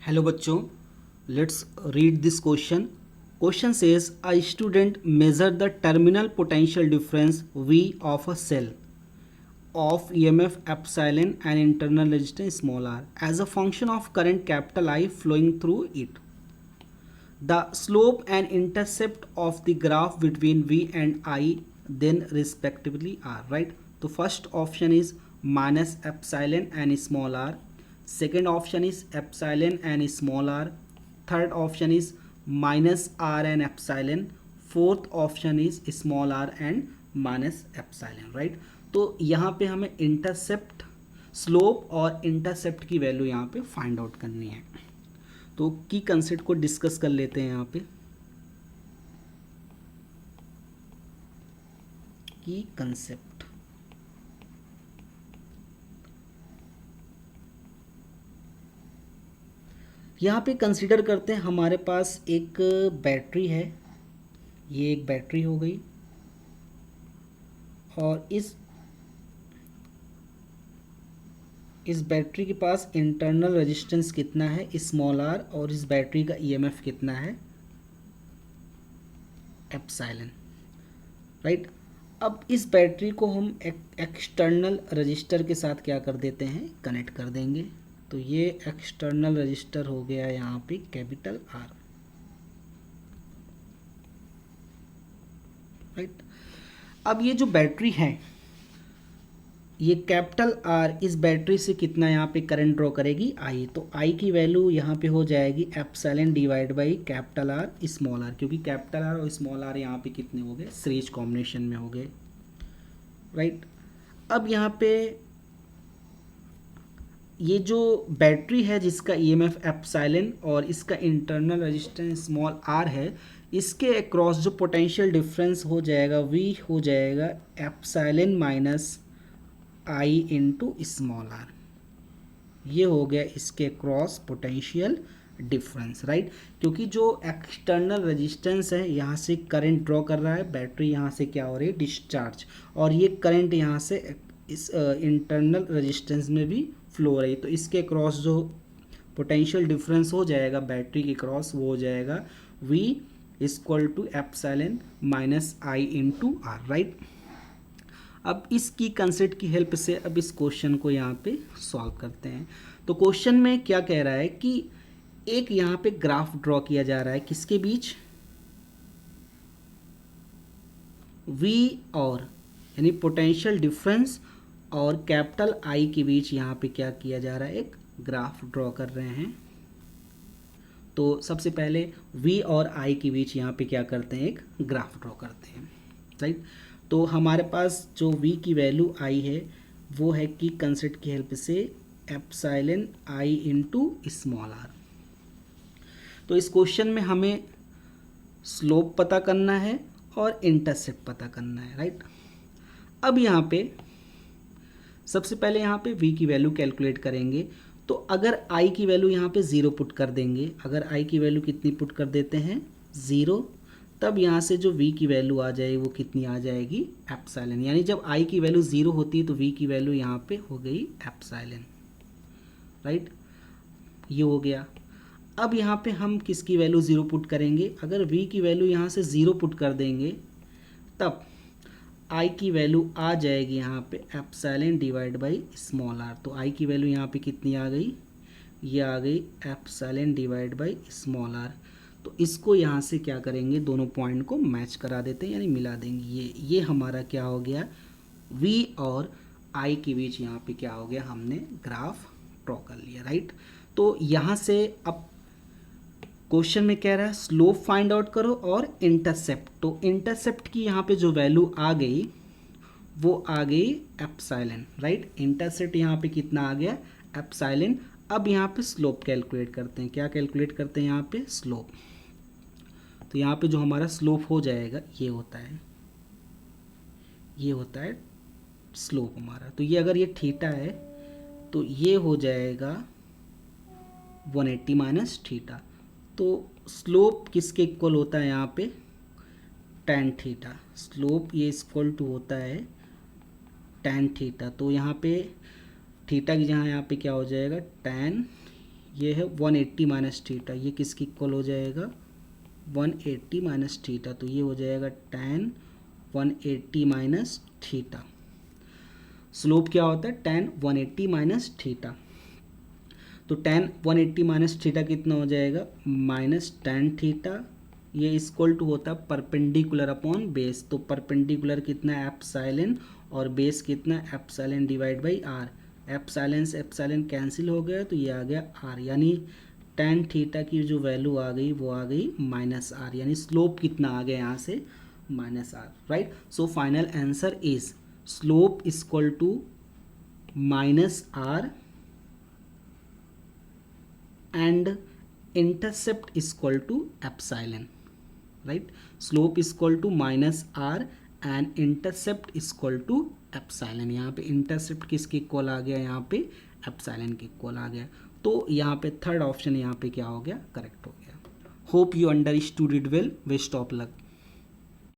Hello बच्चों, let's read this question. Question says a student measured the terminal potential difference V of a cell of EMF epsilon and internal resistance small r as a function of current capital I flowing through it. The slope and intercept of the graph between V and I then respectively are, right? तो first option is minus epsilon and small r. Second option is epsilon and small r. Third option is minus r and epsilon. Fourth option is small r and minus epsilon, right? तो यहाँ पे हमें intercept, slope और intercept की value यहाँ पे find out करनी है. तो की कंसेप्ट को डिस्कस कर लेते हैं. यहाँ पे की कंसेप्ट, यहाँ पे कंसीडर करते हैं हमारे पास एक बैटरी है. ये एक बैटरी हो गई और इस बैटरी के पास इंटरनल रेजिस्टेंस कितना है, स्मॉल आर, और इस बैटरी का ईएमएफ कितना है, एप्सिलॉन, राइट. अब इस बैटरी को हम एक्सटर्नल रजिस्टर के साथ क्या कर देते हैं, कनेक्ट कर देंगे. तो ये एक्सटर्नल रजिस्टर हो गया यहाँ पे कैपिटल आर, राइट. अब ये जो बैटरी है, ये कैपिटल आर इस बैटरी से कितना यहाँ पे करंट ड्रॉ करेगी, आई. तो आई की वैल्यू यहाँ पे हो जाएगी epsilon divide by capital R small R, क्योंकि कैपिटल आर और स्मॉल आर यहाँ पे कितने हो गए, सीरीज कॉम्बिनेशन में हो गए, राइट. अब यहाँ पे ये जो बैटरी है जिसका ईएमएफ एप्सिलॉन और इसका इंटरनल रेजिस्टेंस स्मॉल आर है, इसके अक्रॉस जो पोटेंशियल डिफरेंस हो जाएगा वी हो जाएगा epsilon minus I into small R. ये हो गया इसके क्रॉस पोटेंशियल डिफरेंस, राइट. क्योंकि जो एक्सटर्नल रेजिस्टेंस है यहाँ से करंट ड्रॉ कर रहा है, बैटरी यहाँ से क्या हो रही है, डिस्चार्ज, और ये करंट यहाँ से इस इंटरनल रेजिस्टेंस में भी फ्लो हो रही है. तो इसके क्रॉस जो पोटेंशियल डिफरेंस हो जाएगा बैटरी के क्रॉस, वो हो जाएगा V equal to epsilon minus I into R, right. अब इसकी कंसेप्ट की हेल्प से अब इस क्वेश्चन को यहाँ पे सॉल्व करते हैं. तो क्वेश्चन में क्या कह रहा है कि एक यहाँ पे ग्राफ ड्रॉ किया जा रहा है, किसके बीच, V और यानी पोटेंशियल डिफरेंस और कैपिटल आई के बीच यहाँ पे क्या किया जा रहा है, एक ग्राफ ड्रॉ कर रहे हैं. तो सबसे पहले V और I के बीच यहाँ पे क्या करते हैं, एक ग्राफ ड्रॉ करते हैं, राइट. तो हमारे पास जो V की वैल्यू आई है वो है कि कंसेप्ट की हेल्प से epsilon I into small R. तो इस क्वेश्चन में हमें स्लोप पता करना है और इंटरसेप्ट पता करना है, राइट. अब यहाँ पे सबसे पहले यहाँ पे V की वैल्यू कैलकुलेट करेंगे. तो अगर I की वैल्यू यहाँ पे 0 पुट कर देंगे, अगर I की वैल्यू कितनी पुट कर देते हैं, 0, तब यहाँ से जो V की वैल्यू आ जाएगी वो कितनी आ जाएगी, एप्सिलॉन. यानी जब I की वैल्यू 0 होती है तो V की वैल्यू यहाँ पे हो गई एप्सिलॉन, राइट. ये हो गया. अब यहाँ पे हम किसकी वैल्यू 0 पुट करेंगे, अगर V की वैल्यू यहाँ से 0 पुट कर देंगे तब I की वैल्यू आ जाएगी यहाँ पे epsilon divide by small R. तो I की वैल्यू यहाँ पे कितनी आ गई, ये आ गई epsilon divide by small R. तो इसको यहाँ से क्या करेंगे, दोनों पॉइंट को मैच करा देते हैं, यानी मिला देंगे. ये हमारा क्या हो गया, V और I के बीच यहाँ पे क्या हो गया, हमने ग्राफ ड्रॉ कर लिया, राइट. तो यहाँ से अब क्वेश्चन में कह रहा है स्लोप फाइंड आउट करो और इंटरसेप्ट. तो इंटरसेप्ट की यहाँ पे जो वैल्यू आ गई वो आ गई एप्सिलॉन, राइट. इंटरसेप्ट यहाँ पे कितना आ गया, एप्सिलॉन. अब यहाँ पे स्लोप कैलकुलेट करते हैं. क्या कैलकुलेट करते हैं यहाँ पे, स्लोप. तो यहाँ पे जो हमारा स्लोप हो जाएगा ये होता है, ये होता है स्लोप हमारा. तो ये अगर ये थीटा है तो ये हो जाएगा 180 माइनस थीटा. तो स्लोप किसके इक्वल होता है यहाँ पे, tan थीटा. स्लोप ये इक्वल टू होता है tan थीटा. तो यहाँ पे थीटा की जहाँ यहाँ पे क्या हो जाएगा, tan ये है 180 माइनस थीटा, ये किसकी इक्वल हो जाएगा 180 माइनस थीटा, तो ये हो जाएगा tan 180 माइनस थीटा। स्लोप क्या होता है tan 180 माइनस थीटा, तो tan 180 माइनस थीटा कितना हो जाएगा माइनस tan थीटा, ये इक्वल टू होता है परपेंडिकुलर अपॉन बेस, तो परपेंडिकुलर कितना है एप्सिलॉन और बेस कितना है epsilon divide by R, epsilon से एप्सिलॉन कैंसिल हो गया तो ये आ गया आर, यानी tan थीटा की जो वैल्यू आ गई वो आ गई माइनस आर, यानी स्लोप कितना आ गया यहाँ से minus R, right. So final answer is slope equal to minus R and intercept is equal to epsilon, right? Slope is equal to minus r and intercept is equal to epsilon। यहाँ पे intercept किसके equal आ गया, यहाँ पे epsilon के equal आ गया, तो यहाँ पे थर्ड ऑप्शन यहाँ पे क्या हो गया करेक्ट हो गया। Hope you understood it well, best of luck.